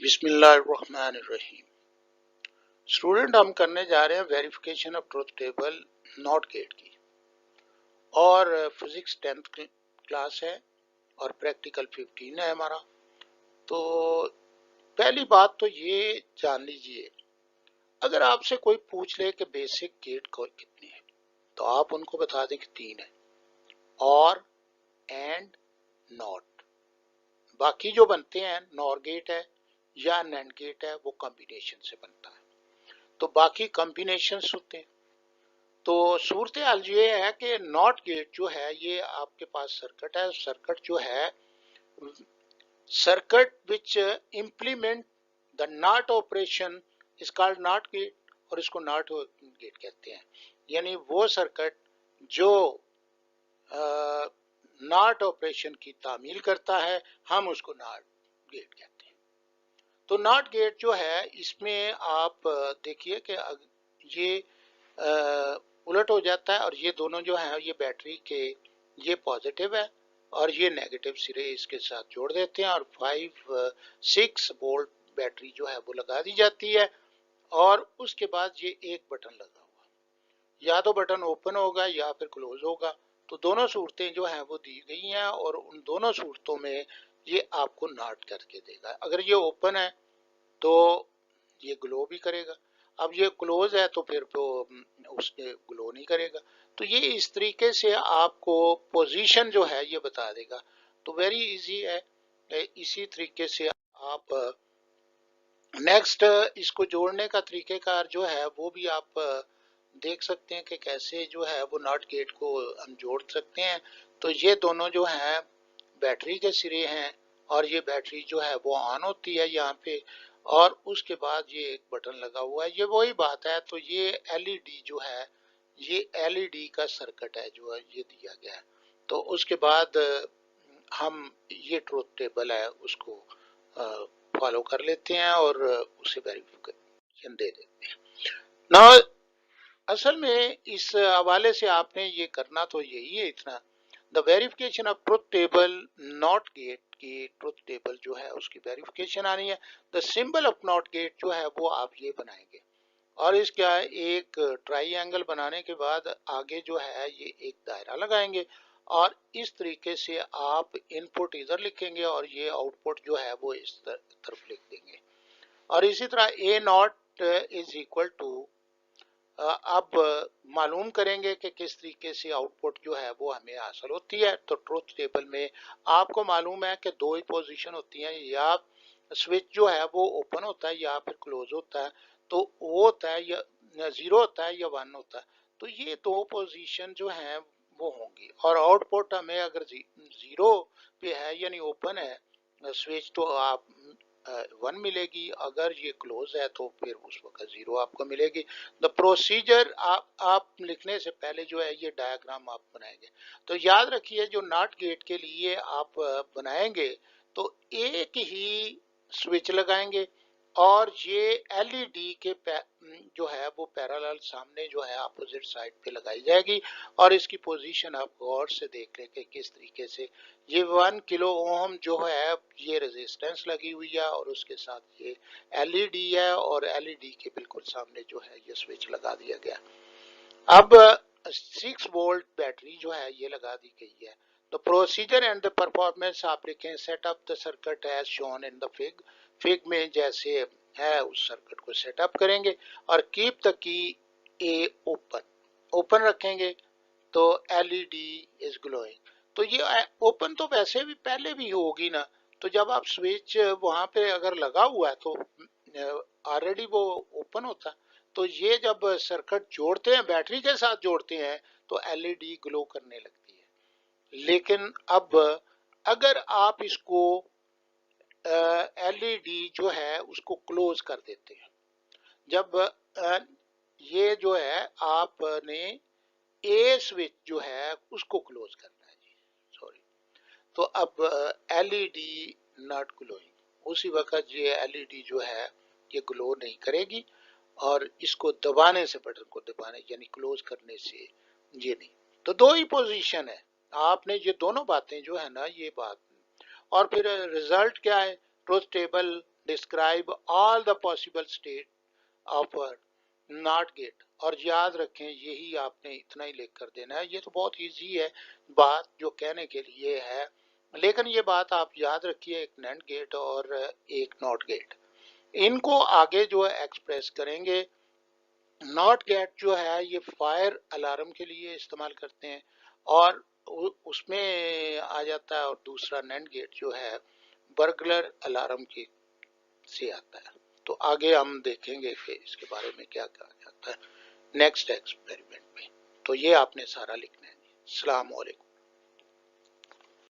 बिस्मिल्लाहिर्रहमानिर्रहीम। स्टूडेंट, हम करने जा रहे हैं verification of truth table not gate की, और फिजिक्स 10th क्लास है और प्रैक्टिकल 15 है हमारा। तो पहली बात तो ये जान लीजिए, अगर आपसे कोई पूछ ले कि बेसिक गेट कितने हैं, तो आप उनको बता दें कि 3 है, और एंड नॉट। बाकी जो बनते हैं नॉर गेट है या नैंड गेट है, वो कॉम्बिनेशन से बनता है, तो बाकी कॉम्बिनेशन होते हैं। तो सूरत हाल ये है कि नॉट गेट जो है, ये आपके पास सर्किट है। सर्किट जो है, circuit which implement the not operation is called not gate, और इसको नॉट गेट कहते हैं। यानी वो सर्किट जो नॉट ऑपरेशन की तामील करता है, हम उसको नॉट गेट कहते हैं। तो नॉट गेट जो है, इसमें आप देखिए कि ये उलट हो जाता है, और ये दोनों जो है, ये बैटरी के ये पॉजिटिव है और ये नेगेटिव सिरे इसके साथ जोड़ देते हैं, और 6 वोल्ट बैटरी जो है वो लगा दी जाती है। और उसके बाद ये एक बटन लगा हुआ, या तो बटन ओपन होगा या फिर क्लोज होगा। तो दोनों सूरतें जो हैं वो दी गई हैं, और उन दोनों सूरतों में ये आपको नॉट करके देगा। अगर ये ओपन है तो ये ग्लो भी करेगा, अब ये क्लोज है तो फिर तो उसके ग्लो नहीं करेगा। तो ये इस तरीके से आपको पोजीशन जो है ये बता देगा। तो वेरी इजी है। इसी तरीके से आप नेक्स्ट इसको जोड़ने का तरीकेकार जो है वो भी आप देख सकते हैं कि कैसे जो है वो नॉट गेट को हम जोड़ सकते हैं। तो ये दोनों जो हैं बैटरी के सिरे हैं, और ये बैटरी जो है वो ऑन होती है यहाँ पे, और उसके बाद ये एक बटन लगा हुआ है। ये वही बात है। तो ये एलईडी जो है, ये एलईडी का सर्किट है जो है ये दिया गया है। तो उसके बाद हम ये ट्रुथ टेबल है उसको फॉलो कर लेते हैं और उसे वेरिफिकेशन दे देते हैं ना। असल में इस हवाले से आपने ये करना तो यही है इतना, the verification of truth table not gate की ट्रुथ टेबल जो है उसकी वेरिफिकेशन आनी है। The symbol of not gate जो है वो आप ये बनाएंगे, और इसका एक ट्राइंगल बनाने के बाद आगे जो है ये एक दायरा लगाएंगे, और इस तरीके से आप इनपुट इधर लिखेंगे और ये आउटपुट जो है वो इस तरफ लिख देंगे। और इसी तरह ए नॉट इज इक्वल टू, अब मालूम करेंगे कि किस तरीके से आउटपुट जो है वो हमें हासिल होती है। तो ट्रुथ टेबल में आपको मालूम है कि दो ही पोजीशन होती हैं, या स्विच जो है वो ओपन होता है या फिर क्लोज होता है। तो वो होता है या 0 होता है या 1 होता है। तो ये दो पोजीशन जो हैं वो होंगी, और आउटपुट हमें अगर 0 पे है यानी ओपन है स्विच, तो आप 1 मिलेगी। अगर ये क्लोज है तो फिर उस वक्त 0 आपको मिलेगी। द प्रोसीजर आप लिखने से पहले जो है ये डायग्राम आप बनाएंगे। तो याद रखिए, जो नॉट गेट के लिए आप बनाएंगे तो एक ही स्विच लगाएंगे, और ये एलईडी के जो है वो पैरेलल सामने जो है अपोजिट साइड पे लगाई जाएगी। और इसकी पोजीशन आप गौर से देख लें कि किस तरीके से ये 1 किलो ओम जो है ये रेजिस्टेंस लगी हुई है, और उसके साथ ये एलईडी है, और एलईडी के बिल्कुल सामने जो है ये स्विच लगा दिया गया। अब 6 वोल्ट बैटरी जो है ये लगा दी गई है। The procedure and the performance आप लिखें, set up the circuit as shown in the fig में जैसे है उस सर्किट को सेटअप करेंगे, और keep the key A open, open रखेंगे। तो एलईडी इज ग्लोइंग, तो ये ओपन तो वैसे भी पहले भी होगी ना। तो जब आप स्विच वहां पे अगर लगा हुआ है तो ऑलरेडी वो ओपन होता है। तो ये जब सर्किट जोड़ते हैं, बैटरी के साथ जोड़ते हैं, तो एलईडी ग्लो करने लगती है। लेकिन अब अगर आप इसको एलईडी जो है उसको क्लोज कर देते हैं, जब ये जो है आपने ए स्विच जो है उसको क्लोज करना है जी, सॉरी। तो अब एलईडी नॉट ग्लोइंग, उसी वक्त ये एलईडी जो है ये ग्लो नहीं करेगी, और इसको दबाने से, बटन को दबाने यानी क्लोज करने से ये नहीं। तो दो ही पोजीशन है, आपने ये दोनों बातें जो है ना ये बात। और फिर रिजल्ट क्या है, truth table describe all the possible state of not gate. और याद रखें यही आपने इतना ही लिख कर देना है। ये तो बहुत इजी है बात जो कहने के लिए है, लेकिन ये बात आप याद रखिए, एक नैंड गेट और एक नॉट गेट, इनको आगे जो है एक्सप्रेस करेंगे। नॉट गेट जो है ये फायर अलार्म के लिए इस्तेमाल करते हैं और उसमें आ जाता है, और दूसरा नैंड गेट जो है बर्गलर अलार्म की से आता है। तो आगे हम देखेंगे कि इसके बारे में क्या कहा जाता है नेक्स्ट एक्सपेरिमेंट में। तो ये आपने सारा लिखना है। अस्सलाम वालेकुम।